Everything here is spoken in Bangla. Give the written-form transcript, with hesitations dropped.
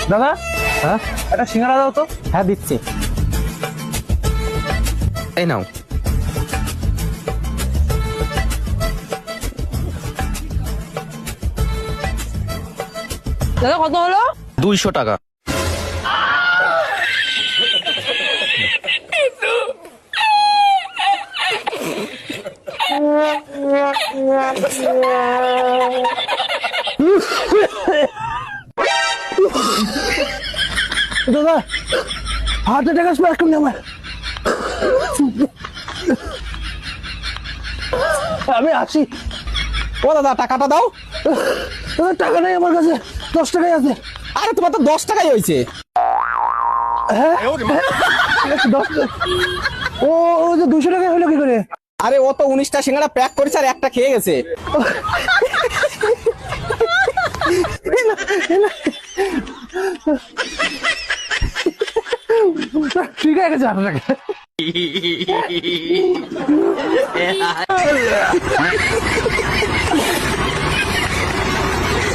দাদা হ্যাঁ একটা সিঙ্গাড়া দাও তো। হ্যাঁ দিচ্ছি। এই নাও। দাদা কত হলো? 200 টাকা। দাদা হার্ট অ্যাটাক আসবে এখন আমার। আমি আসি। ও দাদা টাকাটা দাও। দাদা টাকা নেই আমার কাছে, 10 টাকাই আছে। আরে তোমার তো 10 টাকাই হয়েছে। হ্যাঁ 10 ও ও যে 200 টাকায় হলো কি করে? আরে ও তো 19টা সিঙ্গাড়া প্যাক করেছে আর একটা খেয়ে গেছে। ঠিক আছে 8 টাকা।